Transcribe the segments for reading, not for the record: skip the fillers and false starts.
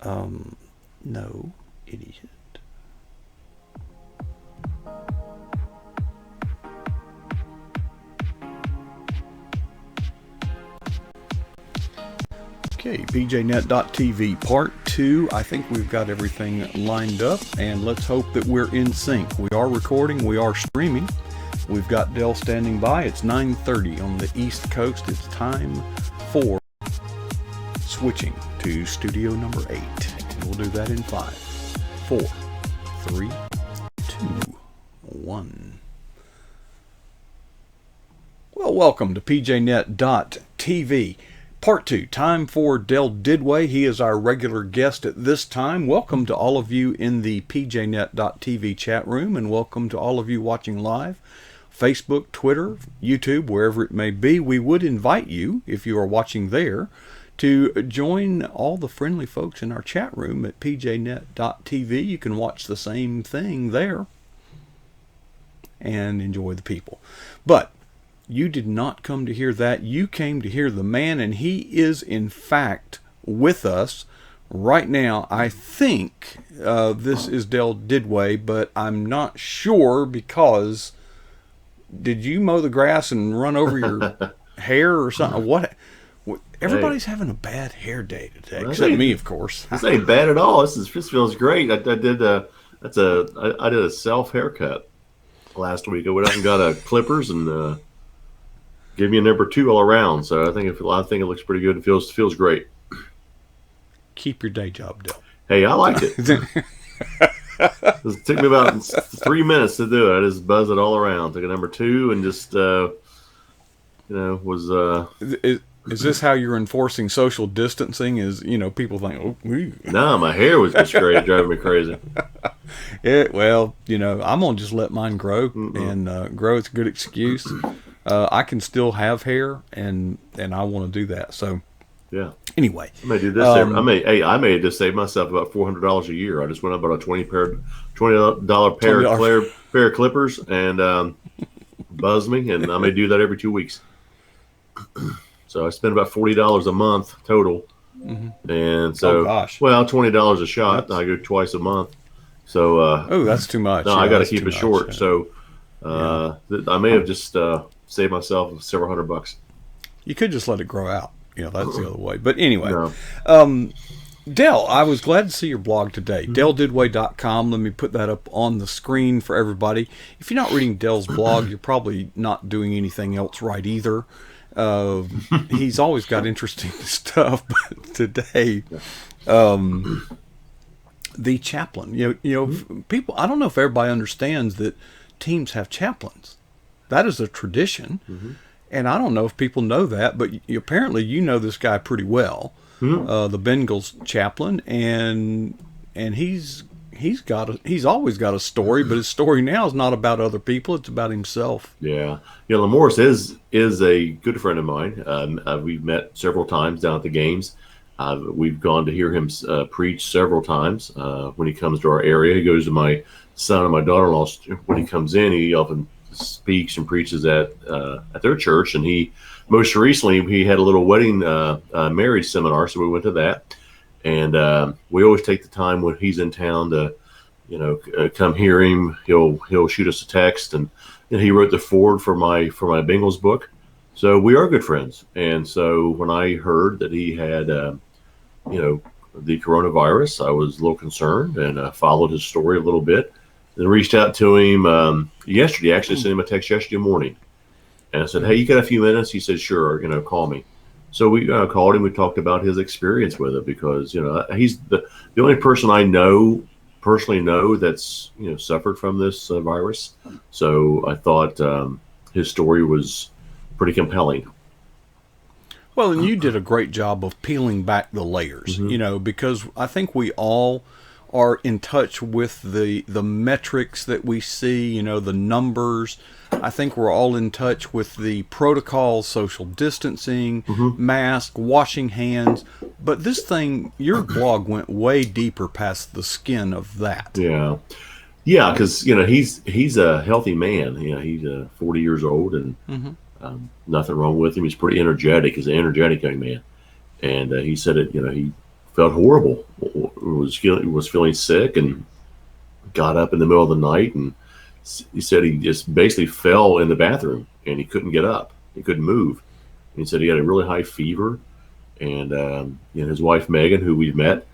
No, idiot. Okay, PJNet.TV Part 2. I think we've got everything lined up, and let's hope that we're in sync. We are recording, we are streaming. We've got Dell standing by. It's 9:30 on the East Coast. It's time for switching to studio number 8. And we'll do that in 5, 4, 3, 2, 1. Well, welcome to PJNet.TV. Part 2, time for Dell Didway. He is our regular guest at this time. Welcome to all of you in the PJNet.TV chat room, and welcome to all of you watching live, Facebook, Twitter, YouTube, wherever it may be. We would invite you, if you are watching there, to join all the friendly folks in our chat room at PJNet.TV. You can watch the same thing there and enjoy the people. But you did not come to hear that. You came to hear the man, and he is, in fact, with us right now. I think this is Dell Didway, but I'm not sure because did you mow the grass and run over your hair or something? What? Everybody's having a bad hair day today, except me, of course. This ain't bad at all. This feels great. I did a self haircut last week. I went out and got clippers and gave me a number 2 all around. So I think it looks pretty good. It feels great. Keep your day job, Dell. Hey, I liked it. It took me about 3 minutes to do it. I just buzzed it all around. Took a number 2 and just was. Is this how you're enforcing social distancing? Is people think, oh, no, my hair was just great, driving me crazy. Well, I'm gonna just let mine grow and grow. It's a good excuse. I can still have hair, and I want to do that. So, yeah. Anyway, I may do this. I may just save myself about $400 a year. I just went up on a $20 pair of clippers and buzz me, and I may do that every 2 weeks. So I spend about $40 a month total, and so $20 a shot. I go twice a month. So that's too much. No, I got to keep it short. Yeah. So I may have just saved myself several $100. You could just let it grow out. That's the other way. But anyway, Dell, I was glad to see your blog today. DellDidway.com. Let me put that up on the screen for everybody. If you're not reading Dell's blog, you're probably not doing anything else right either. He's always got interesting stuff, but today, the chaplain, people, I don't know if everybody understands that teams have chaplains. That is a tradition. And I don't know if people know that, but apparently you know this guy pretty well, the Bengals Chaplain, and he's always got a story, but his story now is not about other people; it's about himself. Yeah, Lamorris is a good friend of mine. We've met several times down at the games. We've gone to hear him preach several times when he comes to our area. He goes to my son and my daughter-in-law when he comes in. He often speaks and preaches at their church, and he most recently he had a little wedding marriage seminar, so we went to that, and we always take the time when he's in town to come hear him. He'll shoot us a text, and he wrote the foreword for my Bengals book, so we are good friends. And so when I heard that he had the coronavirus, I was a little concerned and followed his story a little bit. Then reached out to him yesterday. Actually, sent him a text yesterday morning, and I said, "Hey, you got a few minutes?" He said, "Sure. Call me." So we called him. We talked about his experience with it because he's the only person I personally know that's suffered from this virus. So I thought his story was pretty compelling. Well, and you did a great job of peeling back the layers. Because I think we all are in touch with the metrics that we see, the numbers. I think we're all in touch with the protocols, social distancing, mask, washing hands. But this thing, your blog went way deeper past the skin of that. Yeah, because he's a healthy man. He's 40 years old, and nothing wrong with him. He's pretty energetic. He's an energetic young man, and he said it. He felt horrible. Was feeling sick and got up in the middle of the night, and he said he just basically fell in the bathroom and he couldn't get up. He couldn't move. And he said he had a really high fever, and his wife Megan, who we've met,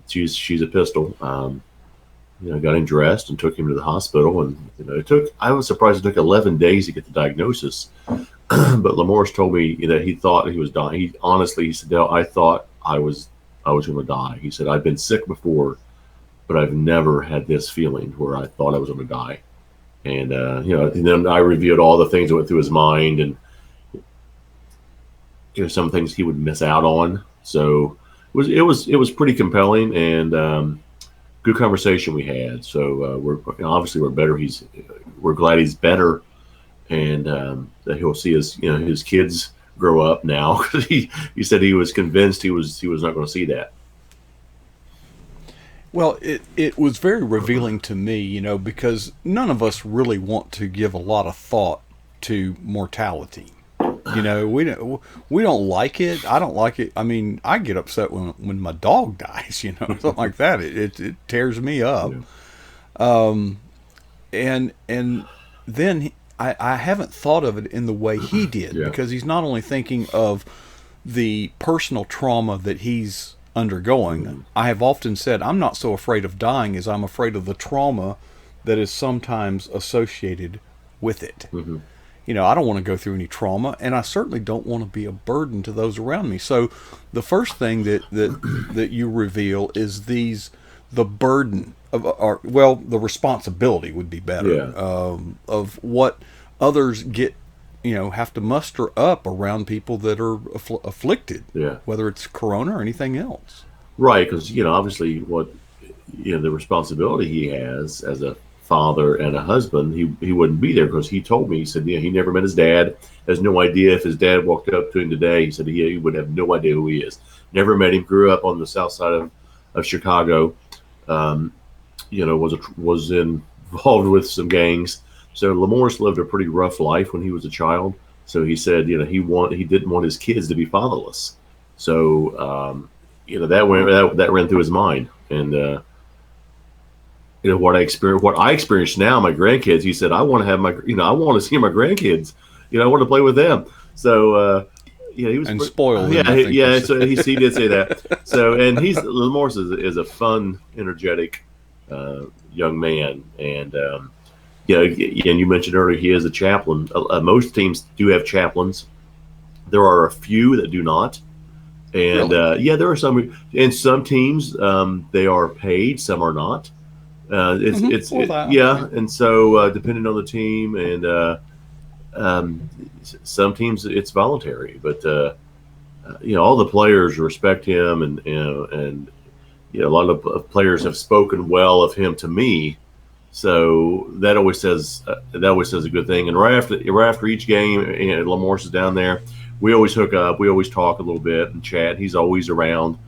she's a pistol. Got him dressed and took him to the hospital, and I was surprised it took 11 days to get the diagnosis. But Lamorse told me that he thought he was dying. He said, Dale, I thought I was going to die. He said, I've been sick before, but I've never had this feeling where I thought I was going to die. And and then I reviewed all the things that went through his mind, and some things he would miss out on. So it was pretty compelling, and good conversation we had. So we're better. We're glad he's better, and that he'll see his kids grow up now. he said he was convinced he was not going to see that. Well, it was very revealing to me, because none of us really want to give a lot of thought to mortality. We don't like it. I don't like it. I mean, I get upset when my dog dies, something like that. It tears me up. Yeah. And then I haven't thought of it in the way he did, Yeah. because he's not only thinking of the personal trauma that he's undergoing. Mm-hmm. I have often said I'm not so afraid of dying as I'm afraid of the trauma that is sometimes associated with it. Mm-hmm. I don't want to go through any trauma, and I certainly don't want to be a burden to those around me. So the first thing that you reveal is the burden of, the responsibility would be better, Yeah. of what others have to muster up around people that are afflicted, Yeah. whether it's corona or anything else. Right, because obviously the responsibility he has as a father and a husband, he wouldn't be there, because he told me, he said he never met his dad, has no idea if his dad walked up to him today. He said he would have no idea who he is. Never met him. Grew up on the south side of Chicago. Was involved with some gangs. So Lamorse lived a pretty rough life when he was a child. So he said he didn't want his kids to be fatherless. So that ran through his mind. And what I experienced now, my grandkids. He said, I want to have I want to see my grandkids. I want to play with them. So he was spoiled. Yeah. So he did say that. So, and Lamorse is a fun, energetic young man, and and you mentioned earlier he is a chaplain. Most teams do have chaplains. There are a few that do not. And really? there are some. In some teams, they are paid. Some are not. And so depending on the team, and some teams it's voluntary, but all the players respect him, and a lot of players have spoken well of him to me, so that always says a good thing. And right after each game, Lamorse is down there, we always hook up, we always talk a little bit and chat. He's always around.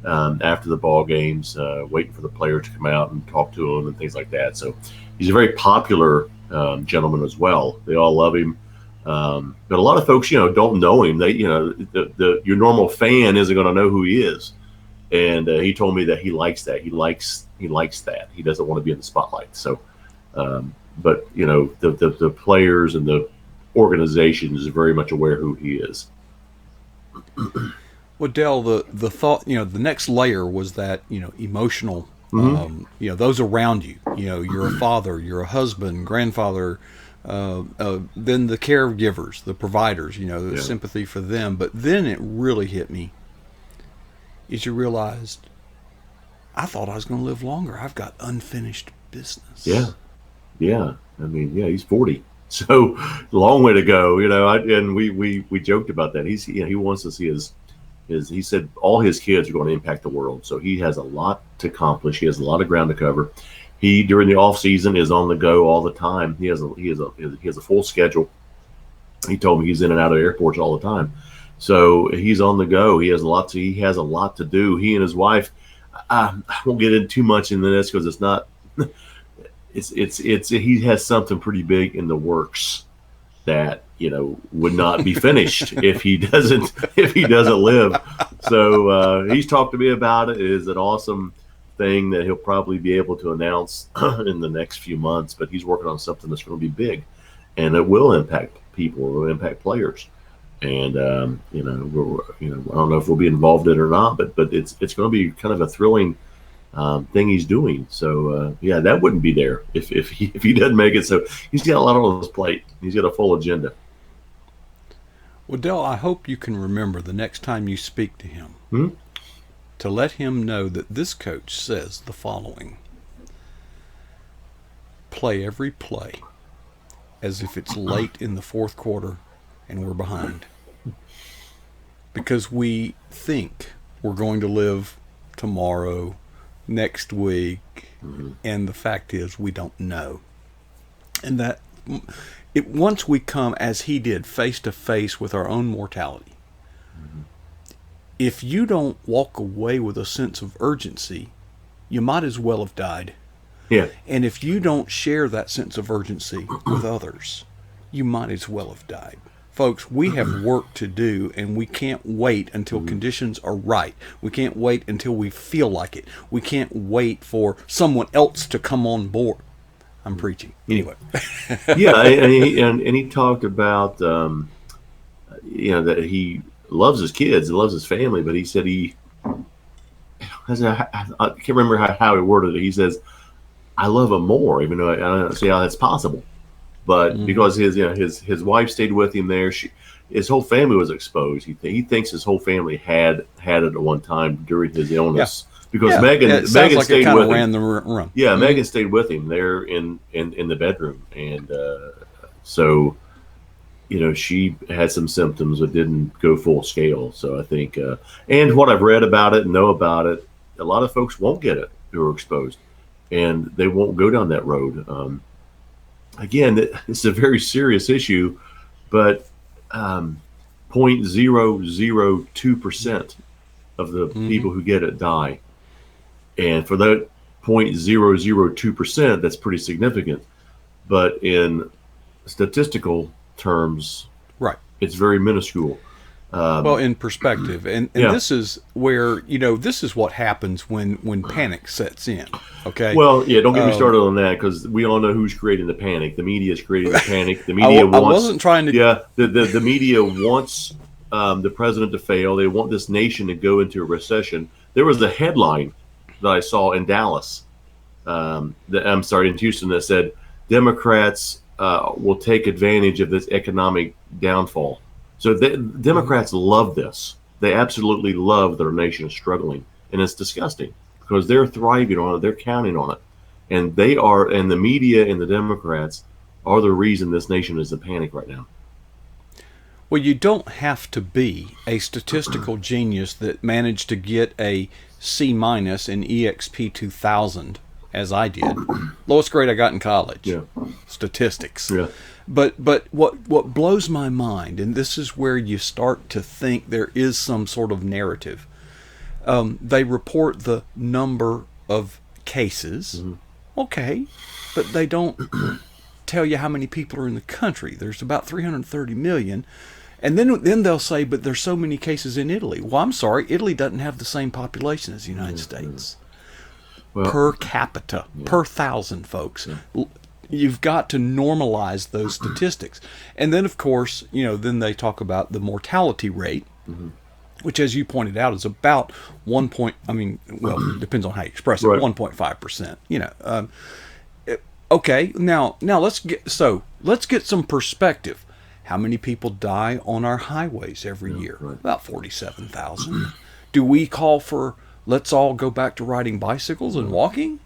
After the ball games, waiting for the players to come out and talk to him and things like that. So he's a very popular gentleman as well. They all love him. But a lot of folks, don't know him. They, your normal fan isn't going to know who he is. And he told me that he likes that. He likes that. He doesn't want to be in the spotlight. So, but the players and the organization is very much aware who he is. Well, Dell, the thought, the next layer was that, emotional, Mm-hmm. Those around you, you're a father, you're a husband, grandfather, then the caregivers, the providers, the sympathy for them. But then it really hit me is you realized I thought I was going to live longer. I've got unfinished business. Yeah. Yeah. I mean, he's 40. So long way to go, and we joked about that. He wants to see he said all his kids are going to impact the world. So he has a lot to accomplish. He has a lot of ground to cover. He, during the off season, is on the go all the time. He has a full schedule. He told me he's in and out of airports all the time. So he's on the go. He has a lot to do. He and his wife, I won't get into too much into this because it's not, he has something pretty big in the works. that would not be finished if he doesn't live. So he's talked to me about it. It is an awesome thing that he'll probably be able to announce in the next few months. But he's working on something that's going to be big, and it will impact people. It will impact players. And I don't know if we'll be involved in it or not, but it's going to be kind of a thrilling thing he's doing. So that wouldn't be there if he doesn't make it. So he's got a lot on his plate. He's got a full agenda. Well, Dell, I hope you can remember the next time you speak to him to let him know that this coach says the following: play every play as if it's late in the fourth quarter and we're behind. Because we think we're going to live tomorrow, next week, and the fact is we don't know. And that once we come, as he did, face to face with our own mortality, if you don't walk away with a sense of urgency, you might as well have died. Yeah. And if you don't share that sense of urgency with others, you might as well have died. Folks, we have work to do, and we can't wait until conditions are right. We can't wait until we feel like it. We can't wait for someone else to come on board. I'm preaching. Anyway. Yeah, and he talked about, that he loves his kids, he loves his family, but he said I can't remember how he worded it. He says, I love them more, even though I don't see how that's possible. But because his wife stayed with him there, his whole family was exposed. He thinks his whole family had it at one time during his illness. Yeah. Because Megan stayed with him. Ran the room. Yeah, Megan stayed with him there in the bedroom, and so she had some symptoms but didn't go full scale. So I think, and what I've read about it and know about it, a lot of folks won't get it who are exposed, and they won't go down that road. Again, it's a very serious issue, but 0.002% of the people who get it die. And for that 0.002%, that's pretty significant. But in statistical terms, right, it's very minuscule. Well, in perspective, and this is where this is what happens when panic sets in. Okay. Well, yeah, don't get me started on that, because we all know who's creating the panic. The media is creating the panic. The media I wasn't trying to. Yeah, the media wants the president to fail. They want this nation to go into a recession. There was a headline that I saw in Dallas. In Houston, that said Democrats will take advantage of this economic downfall. So the Democrats love this. They absolutely love that our nation is struggling, and it's disgusting because they're thriving on it. They're counting on it, and the media and the Democrats are the reason this nation is in panic right now. Well, you don't have to be a statistical genius that managed to get a C- in EXP 2000, as I did. Lowest grade I got in college. Yeah. Statistics. Yeah. But what blows my mind, and this is where you start to think there is some sort of narrative. They report the number of cases. Okay, but they don't tell you how many people are in the country. There's about 330 million. And then they'll say, but there's so many cases in Italy. Well, I'm sorry, Italy doesn't have the same population as the United States. Well, per capita, per thousand, folks. Yeah. You've got to normalize those statistics. And then, of course, then they talk about the mortality rate, which, as you pointed out, is about it depends on how you express it, 1.5%. Okay, now let's get some perspective. How many people die on our highways every year? Right. About 47,000. Do we call for let's all go back to riding bicycles and walking?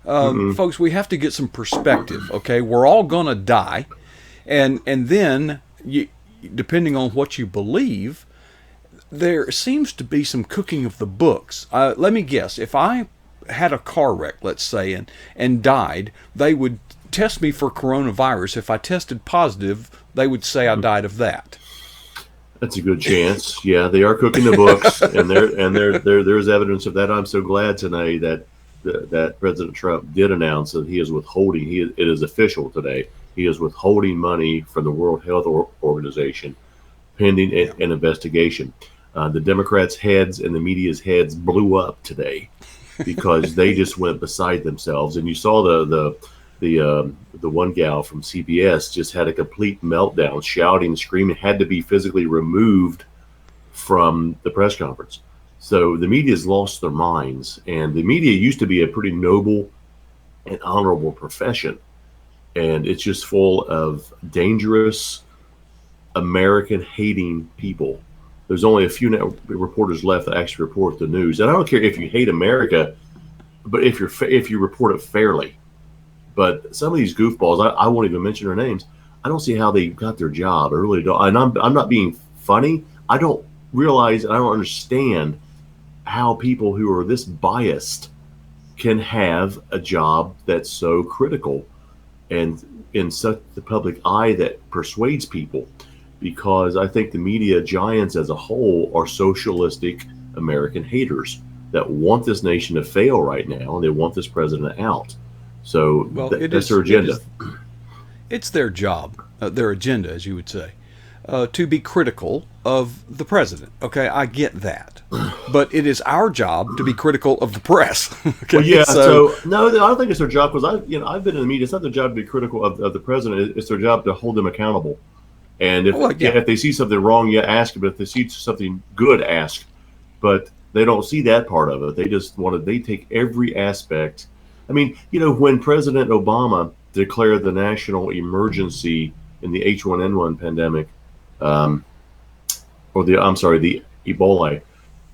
Folks, we have to get some perspective, okay? We're all going to die. And then, depending on what you believe, there seems to be some cooking of the books. Let me guess. If I had a car wreck, let's say, and died, they would test me for coronavirus. If I tested positive, they would say I died of that. That's a good chance. Yeah, they are cooking the books, and there's evidence of that. I'm so glad tonight that President Trump did announce that he is withholding. It is official today He is withholding money from the World Health Organization pending an investigation. The Democrats' heads and the media's heads blew up today because they just went beside themselves. And you saw the one gal from CBS just had a complete meltdown, shouting, screaming, had to be physically removed from the press conference. So the media's lost their minds, and the media used to be a pretty noble and honorable profession, and it's just full of dangerous American-hating people. There's only a few reporters left that actually report the news, and I don't care if you hate America, but if you report it fairly. But some of these goofballs, I won't even mention their names. I don't see how they got their job. I really don't. And I'm not being funny. I don't realize, I don't understand how people who are this biased can have a job that's so critical and in such the public eye that persuades people. Because I think the media giants as a whole are socialistic American haters that want this nation to fail right now, and they want this president out. So that's their agenda. It's their job, their agenda, as you would say, to be critical of the president. Okay, I get that. But it is our job to be critical of the press. Okay? Well, yeah, so no, I don't think it's their job, because I've been in the media. It's not their job to be critical of the president. It's their job to hold them accountable. And if they see something wrong, you ask. But if they see something good, ask. But they don't see that part of it. They just they take every aspect. I mean, when President Obama declared the national emergency in the H1N1 pandemic, the Ebola,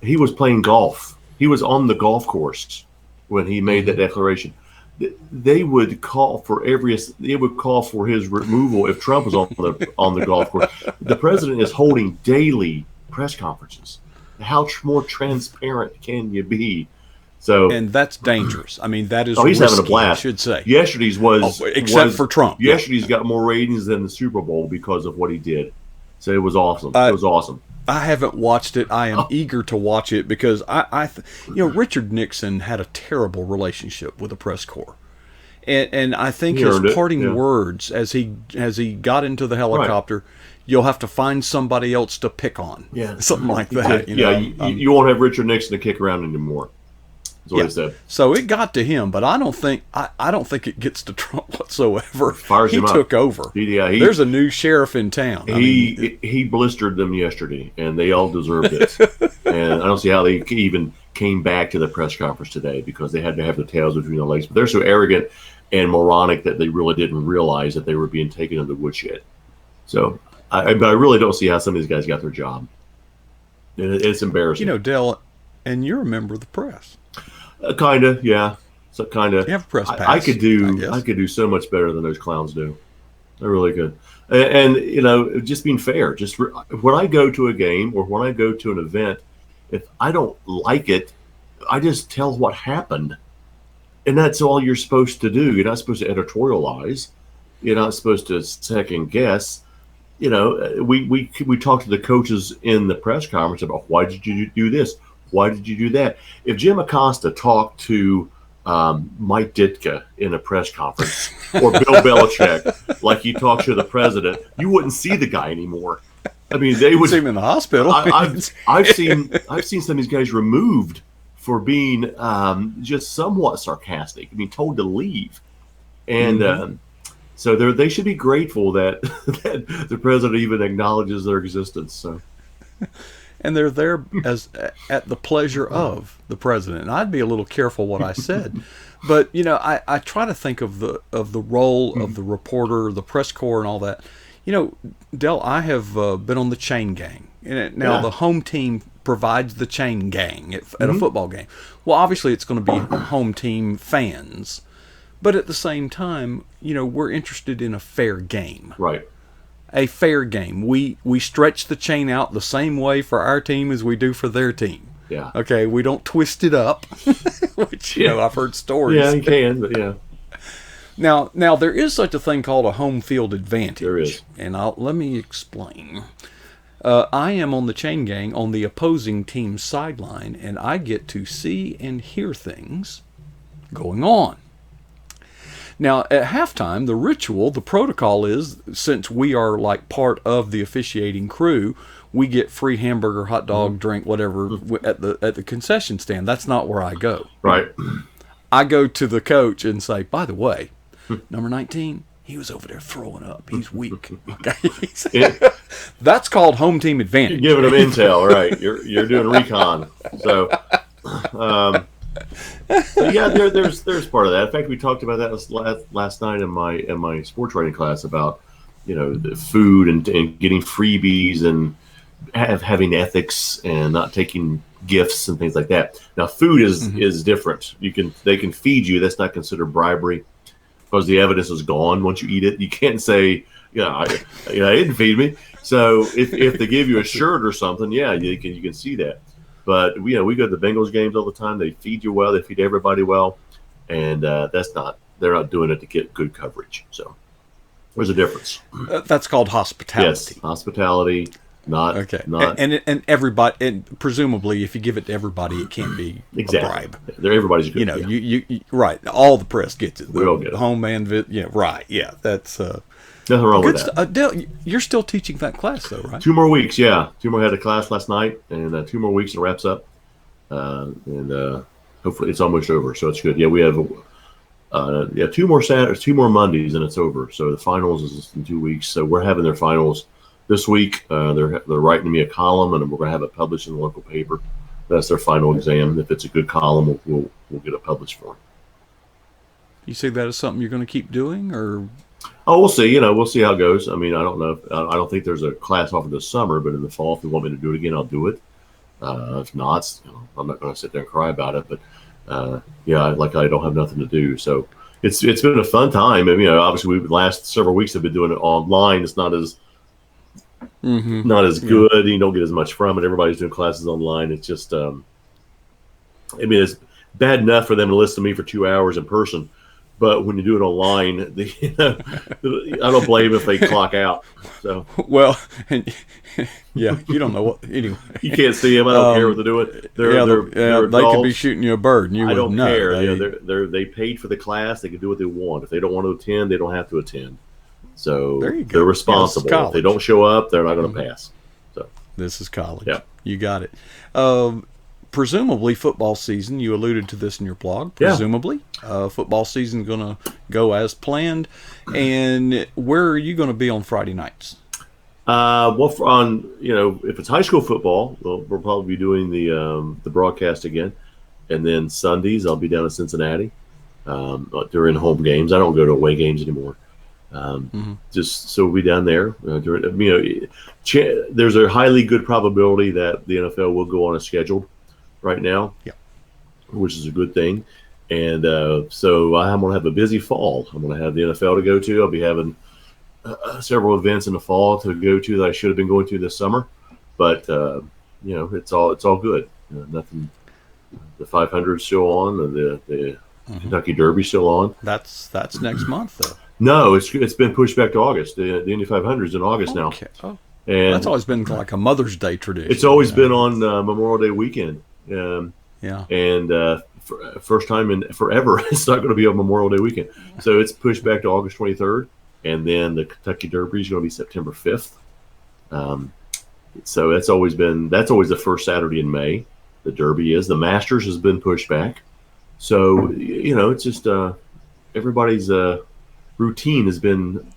he was playing golf. He was on the golf course when he made that declaration. They would call for his removal if Trump was on the golf course. The president is holding daily press conferences. How more transparent can you be? And that's dangerous. I mean, that is he's risky, having a blast. I should say. Yesterday's except for Trump. Yesterday's got more ratings than the Super Bowl because of what he did. So it was awesome. It was awesome. I haven't watched it. I am eager to watch it because Richard Nixon had a terrible relationship with the press corps. And I think his parting words as he got into the helicopter, you'll have to find somebody else to pick on. Yeah. Something like that. You won't have Richard Nixon to kick around anymore. That's what he said. So it got to him, but I don't think it gets to Trump whatsoever. He took over. There's a new sheriff in town. He blistered them yesterday, and they all deserved it. And I don't see how they even came back to the press conference today, because they had to have their tails between their legs. But they're so arrogant and moronic that they really didn't realize that they were being taken to the woodshed. So, but I really don't see how some of these guys got their job. It's embarrassing. Dell, and you're a member of the press. Kind of, yeah. So kind of. You have a press pass. I could do so much better than those clowns do. They're really good. And just being fair. Just when I go to a game or when I go to an event, if I don't like it, I just tell what happened. And that's all you're supposed to do. You're not supposed to editorialize. You're not supposed to second guess. We talked to the coaches in the press conference about, why did you do this? Why did you do that? If Jim Acosta talked to Mike Ditka in a press conference or Bill Belichick like he talked to the president, you wouldn't see the guy anymore. I mean, they would see him in the hospital. I've seen some of these guys removed for being just somewhat sarcastic. I mean, told to leave, and so they should be grateful that the president even acknowledges their existence. So. And they're there at the pleasure of the president. And I'd be a little careful what I said, but I try to think of the role of the reporter, the press corps, and all that. Del, I have been on the chain gang. Now the home team provides the chain gang at a football game. Well, obviously it's going to be home team fans, but at the same time, we're interested in a fair game. Right. A fair game. We stretch the chain out the same way for our team as we do for their team. Yeah. Okay, we don't twist it up, which, I've heard stories. Yeah, you can, but yeah. Now there is such a thing called a home field advantage. There is. And let me explain. I am on the chain gang on the opposing team's sideline, and I get to see and hear things going on. Now, at halftime, the ritual, the protocol is, since we are like part of the officiating crew, we get free hamburger, hot dog, drink, whatever at the concession stand. That's not where I go. Right. I go to the coach and say, by the way, number 19, he was over there throwing up. He's weak. Okay. That's called home team advantage. You're giving them intel, right? You're doing recon. So, yeah, there's part of that. In fact, we talked about that last night in my sports writing class about the food and getting freebies and having ethics and not taking gifts and things like that. Now, food is different. They can feed you. That's not considered bribery because the evidence is gone once you eat it. You can't say, I didn't feed me. So if they give you a shirt or something, yeah, you can see that. But we go to the Bengals games all the time. They feed you well. They feed everybody well, and they're not doing it to get good coverage. So there's a difference. That's called hospitality. Yes, hospitality. Not okay. Not, and everybody, and presumably, if you give it to everybody, it can't be exactly. a bribe. Everybody's good. You right. All the press gets it. We all get it. Home and right. Yeah, that's nothing wrong with that. Dale, you're still teaching that class though, right? 2 more weeks. Yeah, 2 more. Had a class last night, and 2 more weeks and it wraps up. And hopefully it's almost over, so it's good. Yeah, we have 2 more Saturdays, 2 more Mondays, and it's over. So the finals is in 2 weeks. So we're having their finals this week. They're writing me a column, and we're going to have it published in the local paper. That's their final exam. If it's a good column, we'll get it published for them. You see that as something you're going to keep doing, or? Oh, we'll see. We'll see how it goes. I mean, I don't know. I don't think there's a class offered this summer, but in the fall, if they want me to do it again, I'll do it. If not, I'm not going to sit there and cry about it. But I don't have nothing to do, so it's been a fun time. And obviously, the last several weeks have been doing it online. It's not as good. Yeah. You don't get as much from it. Everybody's doing classes online. It's just, it's bad enough for them to listen to me for 2 hours in person, but when you do it online, I don't blame if they clock out. So well, yeah, you don't know what. Anyway, you can't see them. I don't care what they're doing. They could be shooting you a bird, and you wouldn't know. I don't care. They paid for the class. They can do what they want. If they don't want to attend, they don't have to attend. So they're responsible. If they don't show up, they're not going to pass. So this is college. Yeah, you got it. Presumably, football season. You alluded to this in your blog. Presumably, football season going to go as planned. And where are you going to be on Friday nights? If it's high school football, we'll probably be doing the broadcast again, and then Sundays I'll be down in Cincinnati during home games. I don't go to away games anymore. Just so we'll be down there. There's a highly good probability that the NFL will go on a schedule right now, which is a good thing. And so I'm going to have a busy fall. I'm going to have the NFL to go to. I'll be having several events in the fall to go to that I should have been going to this summer, but it's all good. Nothing. The 500 is still on. The Kentucky Derby still on. That's next month though. No, it's been pushed back to August. The Indy 500 is in August now. Oh. And that's always been like a Mother's Day tradition. It's always been on Memorial Day weekend. Yeah. And first time in forever, it's not going to be on Memorial Day weekend. So it's pushed back to August 23rd. And then the Kentucky Derby is going to be September 5th. So that's always the first Saturday in May. The Derby is. The Masters has been pushed back. So, it's just everybody's routine has been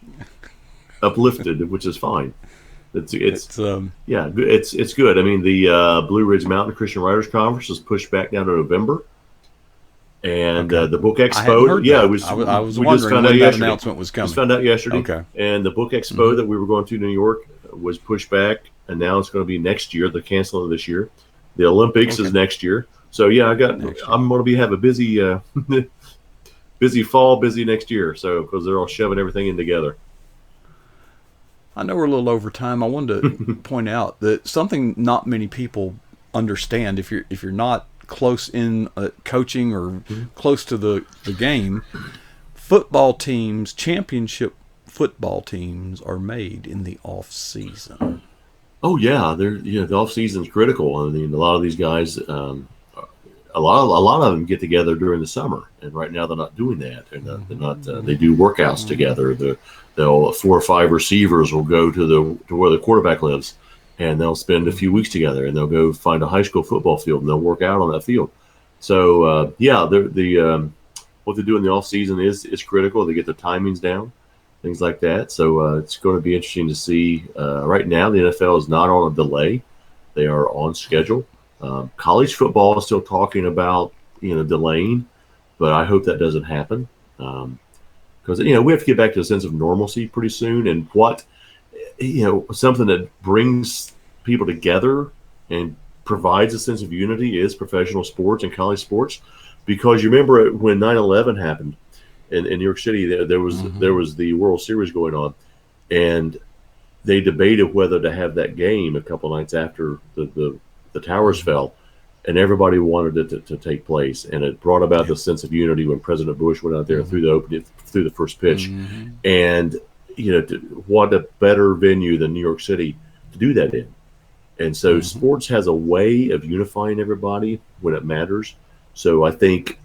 uplifted, which is fine. It's good. I mean, the Blue Ridge Mountain Christian Writers Conference was pushed back down to November. And the Book Expo, I was wondering when that announcement was coming. Just found out yesterday. Okay. And the Book Expo that we were going to New York was pushed back, and now it's going to be next year. They're canceling it this year. The Olympics is next year. So I'm going to have a busy, busy fall, busy next year. So because they're all shoving everything in together. I know we're a little over time. I wanted to point out that something not many people understand if you're not close in coaching or close to the game, football teams, championship football teams are made in the off season. Oh yeah, the off season is critical. I mean, a lot of these guys a lot of them get together during the summer, and right now they're not doing that. They're not. They do workouts together. They'll 4 or 5 receivers will go to where the quarterback lives, and they'll spend a few weeks together, and they'll go find a high school football field, and they'll work out on that field. So what they do in the off season is critical. They get the timings down, things like that. So it's going to be interesting to see. Right now, the NFL is not on a delay; they are on schedule. College football is still talking about delaying, but I hope that doesn't happen because we have to get back to a sense of normalcy pretty soon. And something that brings people together and provides a sense of unity is professional sports and college sports. Because you remember when 9/11 happened in New York City, there was the World Series going on, and they debated whether to have that game a couple nights after the towers fell, and everybody wanted it to take place, and it brought about the sense of unity when President Bush went out there and threw the first pitch, and what a better venue than New York City to do that in, and so sports has a way of unifying everybody when it matters. So I think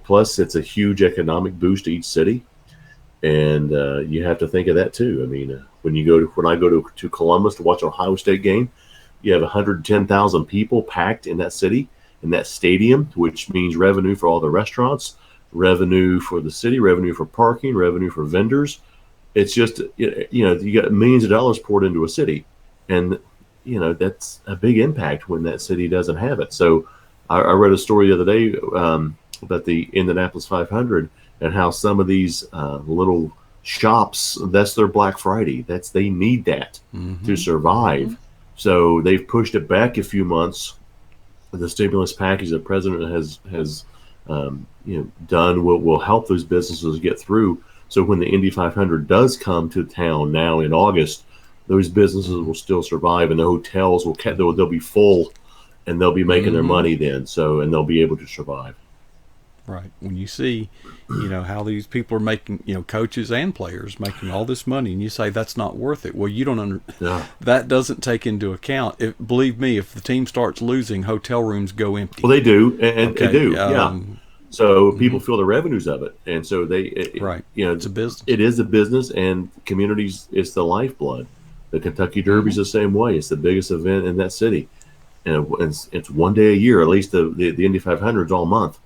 plus it's a huge economic boost to each city, and you have to think of that too. I mean, when I go to Columbus to watch an Ohio State game, you have 110,000 people packed in that city, in that stadium, which means revenue for all the restaurants, revenue for the city, revenue for parking, revenue for vendors. It's just you got millions of dollars poured into a city, and that's a big impact when that city doesn't have it. So I read a story the other day about the Indianapolis 500 and how some of these little shops, that's their Black Friday. They need that to survive. So they've pushed it back a few months. The stimulus package the president has done will help those businesses get through. So when the Indy 500 does come to town now in August, those businesses will still survive, and the hotels they'll be full. And they'll be making their money then, and they'll be able to survive. Right. When you see, how these people are making, coaches and players making all this money, and you say that's not worth it. Well, you don't that doesn't take into account. Believe me, if the team starts losing, hotel rooms go empty. Well, they do, and they do. So people feel the revenues of it, and so it's a business. It is a business, and communities. It's the lifeblood. The Kentucky Derby's the same way. It's the biggest event in that city. And it's one day a year. At least the Indy 500 is all month,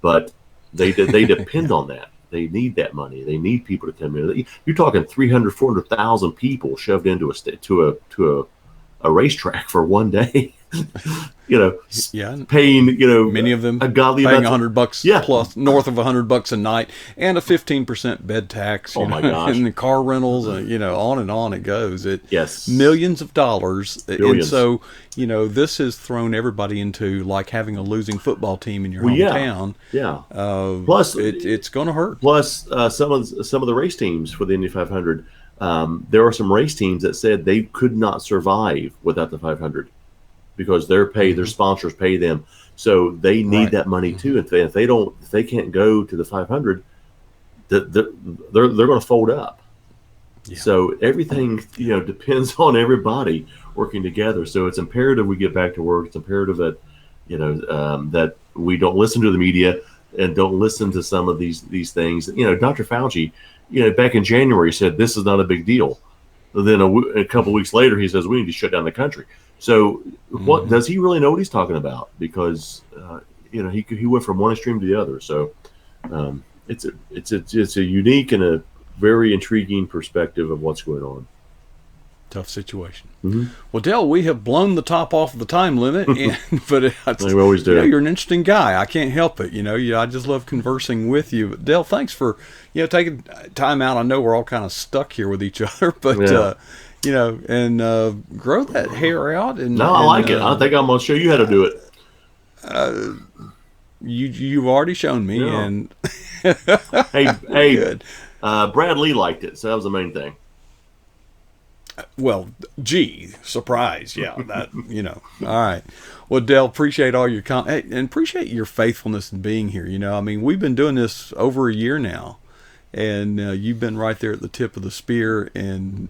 but they depend on that. They need that money. They need people to come in. You're talking 300, 400,000 people shoved into a racetrack for one day. Paying many of them a godly paying $100 plus, north of $100 a night, and a 15% bed tax. My gosh! And the car rentals, on and on it goes. Yes, millions of dollars. Billions. And so this has thrown everybody into like having a losing football team in your hometown. Yeah. Plus, it's going to hurt. Plus, some of the race teams for the Indy 500, there are some race teams that said they could not survive without the 500. Because their sponsors pay them, so they need that money too. If they can't go to the 500, they're going to fold up. Yeah. So everything depends on everybody working together. So it's imperative we get back to work. It's imperative that that we don't listen to the media and don't listen to some of these things. Dr. Fauci, back in January said this is not a big deal. Then a couple of weeks later, he says we need to shut down the country. So, what does he really know what he's talking about? Because he went from one extreme to the other. So, it's a unique and a very intriguing perspective of what's going on. Tough situation. Well, Dale, we have blown the top off of the time limit, but we always do. You're an interesting guy. I can't help it. I just love conversing with you. But Dale, thanks for taking time out. I know we're all kind of stuck here with each other, but and grow that hair out. I like it. I think I'm going to show you how to do it. You've already shown me, and hey, good. Brad Lee liked it, so that was the main thing. Well, surprise. Yeah, that, all right. Well, Dale, appreciate all your and appreciate your faithfulness in being here. We've been doing this over a year now, And you've been right there at the tip of the spear, and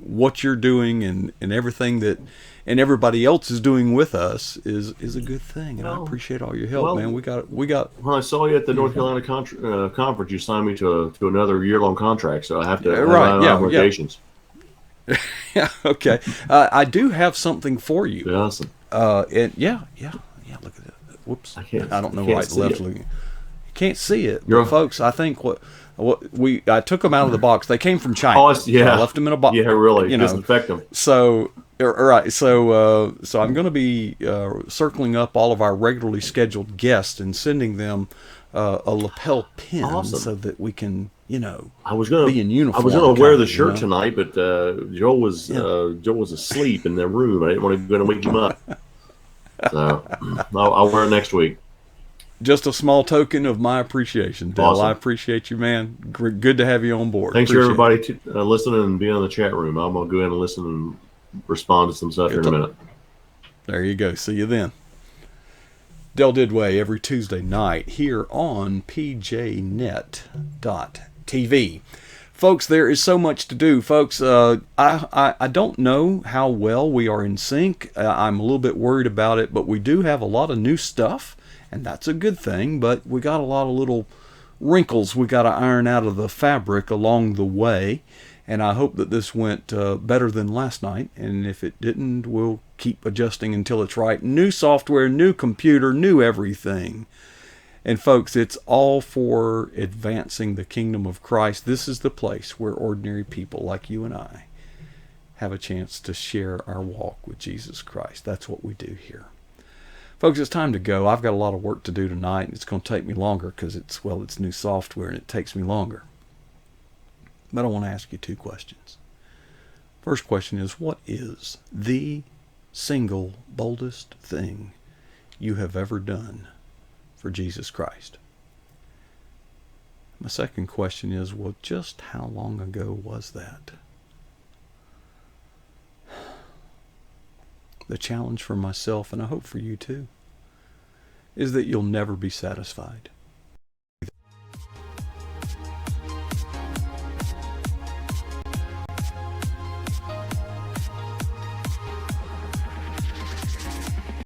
what you're doing, and everything that and everybody else is doing with us is a good thing. And I appreciate all your help, man. We got. When I saw you at the North Carolina conference, you signed me to another year-long contract, so I have to have my obligations. Yeah. Okay. I do have something for you. Awesome. And yeah. Look at that. Whoops. I don't know right, left. You can't see it, but folks, I think I took them out of the box. They came from China. Oh, yeah. I left them in a box. Yeah, really. Disinfect them. So, right. So I'm going to be circling up all of our regularly scheduled guests and sending them a lapel pin so that we can, I was gonna be in uniform. I was going to wear the shirt tonight, but Joe was asleep in the room. I didn't want to wake him up. So I'll wear it next week. Just a small token of my appreciation, Dale. Awesome. I appreciate you, man. Good to have you on board. Thanks for everybody listening and being in the chat room. I'm going to go in and listen and respond to some stuff here in a minute. There you go. See you then. Del Didway every Tuesday night here on pjnet.tv. Folks, there is so much to do. Folks, I don't know how well we are in sync. I'm a little bit worried about it, but we do have a lot of new stuff. And that's a good thing, but we got a lot of little wrinkles we got to iron out of the fabric along the way. And I hope that this went better than last night. And if it didn't, we'll keep adjusting until it's right. New software, new computer, new everything. And folks, it's all for advancing the kingdom of Christ. This is the place where ordinary people like you and I have a chance to share our walk with Jesus Christ. That's what we do here. Folks, it's time to go. I've got a lot of work to do tonight, and it's going to take me longer because it's new software, and it takes me longer. But I want to ask you two questions. First question is, what is the single boldest thing you have ever done for Jesus Christ? My second question is, well, just how long ago was that? The challenge for myself, and I hope for you too, is that you'll never be satisfied.